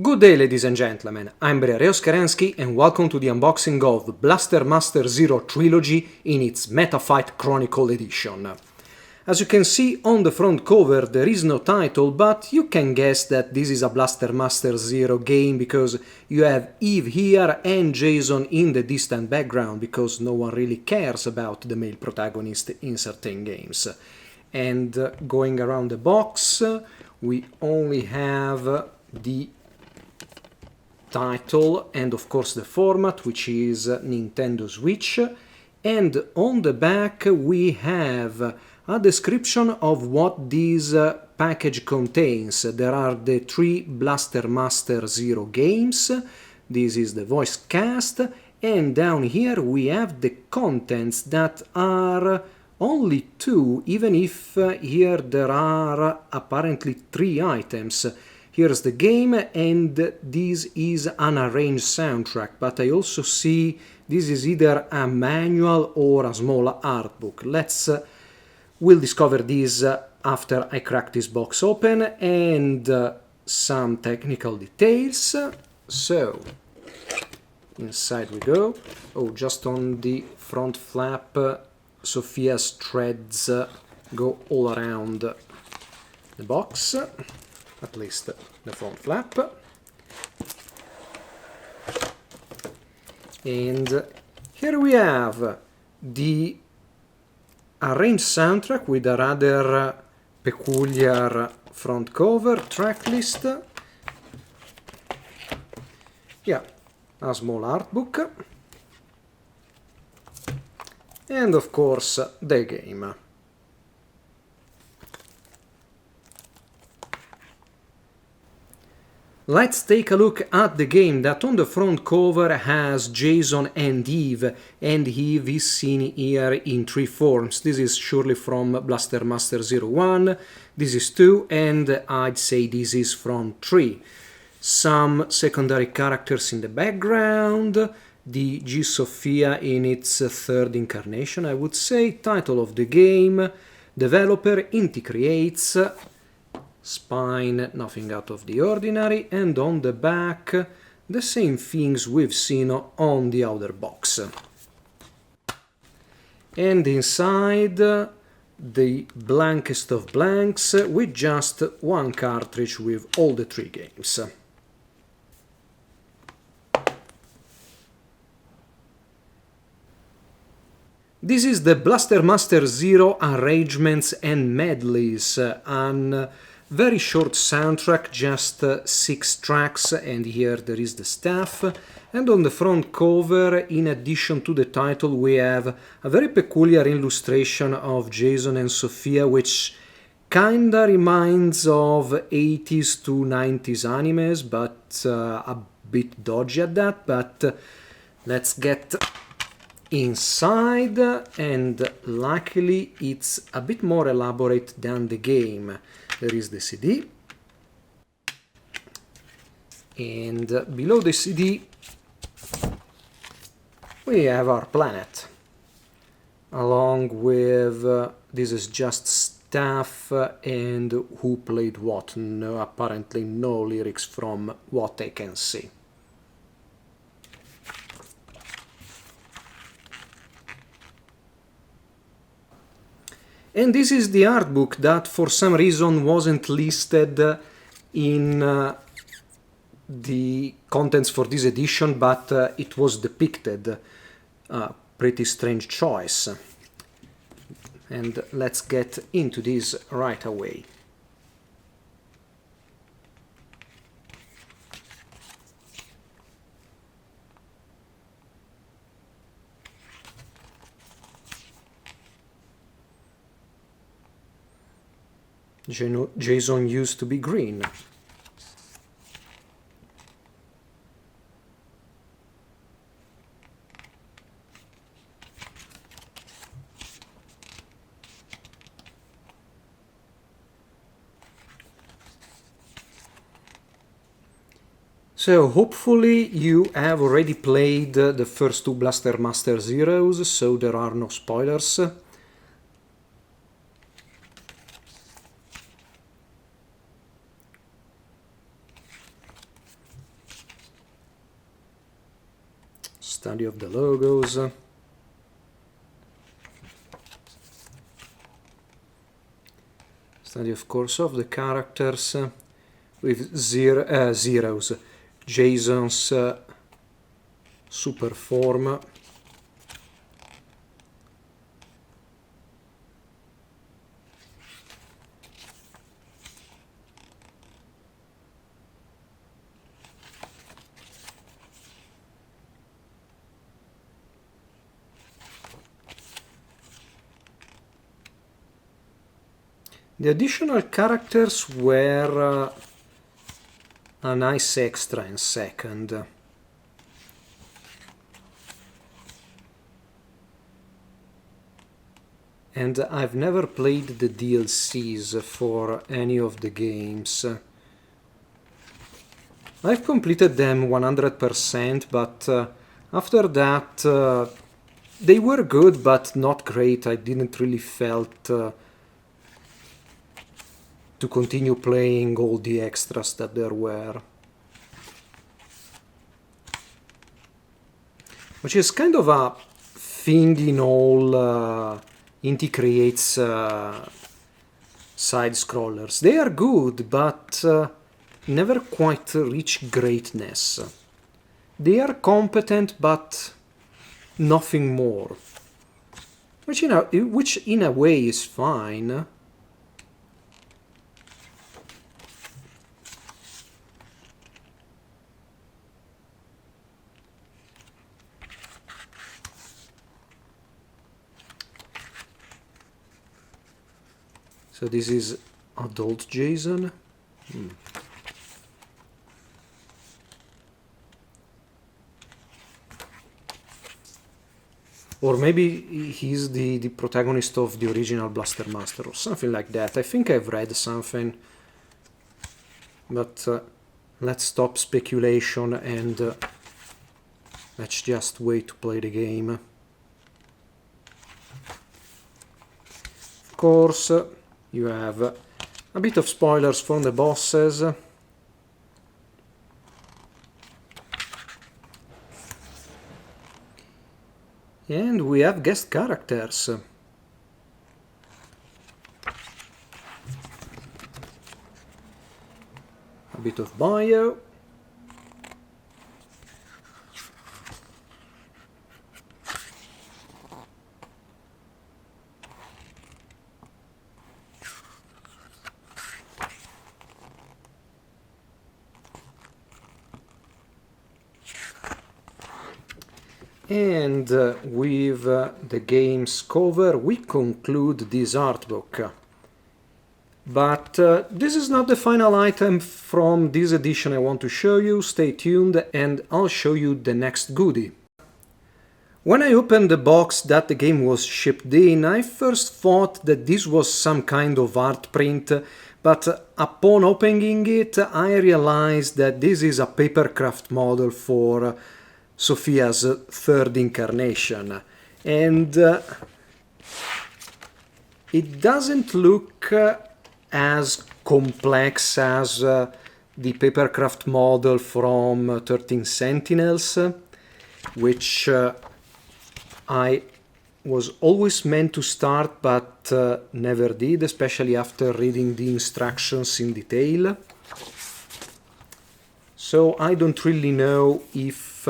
Good day, ladies and gentlemen, I'm Breareos Kerensky and welcome to the unboxing of Blaster Master Zero Trilogy in its Metafight Chronicle edition. As you can see on the front cover there is no title, but you can guess that this is a Blaster Master Zero game because you have Eve here and Jason in the distant background because no one really cares about the male protagonist in certain games. And going around the box we only have the title and of course the format, which is Nintendo Switch, and on the back we have a description of what this package contains. There are the 3 Blaster Master Zero games, this is the voice cast, and down here we have the contents that are only 2, even if here there are apparently 3 items. Here's the game, and this is an arranged soundtrack, but I also see this is either a manual or a small art book. We'll discover this after I crack this box open, and some technical details. So, inside we go. Oh, just on the front flap, Sophia's threads go all around the box. At least the front flap. And here we have the arranged soundtrack with a rather peculiar front cover, track list. Yeah, a small art book. And of course the game. Let's take a look at the game that on the front cover has Jason and Eve is seen here in 3 forms. This is surely from Blaster Master 01, this is 2, and I'd say this is from 3. Some secondary characters in the background, the G Sophia in its 3rd incarnation, I would say, title of the game, developer Inti Creates, spine, nothing out of the ordinary, and on the back the same things we've seen on the other box. And inside the blankest of blanks with just 1 cartridge with all the 3 games. This is the Blaster Master Zero Arrangements and Medleys, an very short soundtrack, just 6 tracks, and here there is the staff. And on the front cover, in addition to the title, we have a very peculiar illustration of Jason and Sophia, which kinda reminds of 80s to 90s animes, but a bit dodgy at that. But let's get inside, and luckily it's a bit more elaborate than the game. There is the CD, and below the CD we have our planet, along with this is just staff and who played what. No, apparently no lyrics from what I can see. And this is the art book that for some reason wasn't listed in the contents for this edition, but it was depicted. Pretty strange choice. And let's get into this right away. Jason used to be green. So hopefully you have already played the first 2 Blaster Master Zeros, so there are no spoilers. Study of the logos. Study, of course, of the characters with zeros. Jason's super form. The additional characters were a nice extra in second. And I've never played the DLCs for any of the games. I've completed them 100%, but after that they were good but not great. I didn't really felt to continue playing all the extras that there were. Which is kind of a thing in all Inti creates side-scrollers. They are good, but never quite reach greatness. They are competent, but nothing more. Which in a way is fine. So this is adult Jason. Or maybe he's the protagonist of the original Blaster Master or something like that. I think I've read something. But let's stop speculation and let's just wait to play the game. Of course, you have a bit of spoilers from the bosses. And we have guest characters. A bit of bio. And with the game's cover we conclude this art book. But this is not the final item from this edition I want to show you. Stay tuned and I'll show you the next goodie. When I opened the box that the game was shipped in, I first thought that this was some kind of art print, but upon opening it I realized that this is a Papercraft model for Sophia's third incarnation, and it doesn't look as complex as the Papercraft model from 13 Sentinels, which I was always meant to start but never did, especially after reading the instructions in detail. So I don't really know if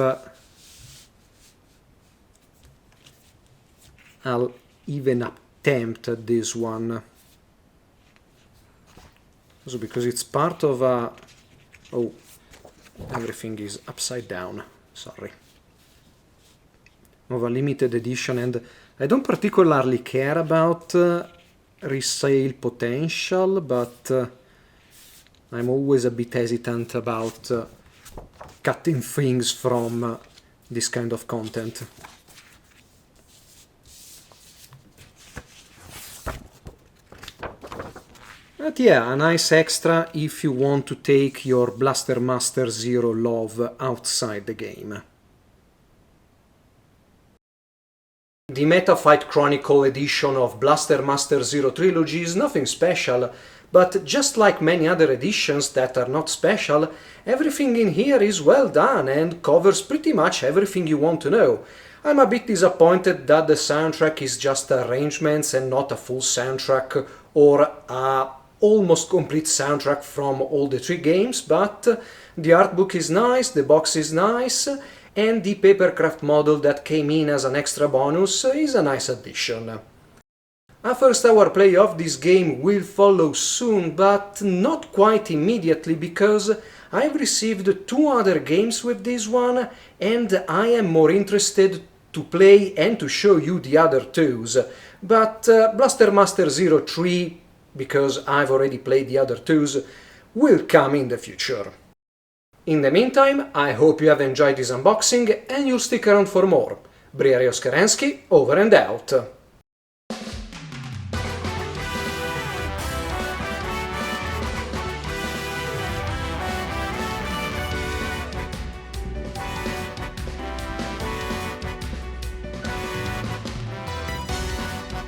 I'll even attempt at this one. Also because it's part of a... Oh, everything is upside down, sorry. Of a limited edition, and I don't particularly care about resale potential, but I'm always a bit hesitant about cutting things from this kind of content. But yeah, a nice extra if you want to take your Blaster Master Zero love outside the game. The Meta Fight Chronicle edition of Blaster Master Zero Trilogy is nothing special, but just like many other editions that are not special, everything in here is well done and covers pretty much everything you want to know. I'm a bit disappointed that the soundtrack is just arrangements and not a full soundtrack or a almost complete soundtrack from all the 3 games, but the art book is nice, the box is nice, and the Papercraft model that came in as an extra bonus is a nice addition. A first hour play of this game will follow soon, but not quite immediately, because I've received 2 other games with this one and I am more interested to play and to show you the other 2s. But Blaster Master 03, because I've already played the other 2s, will come in the future. In the meantime, I hope you have enjoyed this unboxing and you'll stick around for more. Briareos Kerensky, over and out.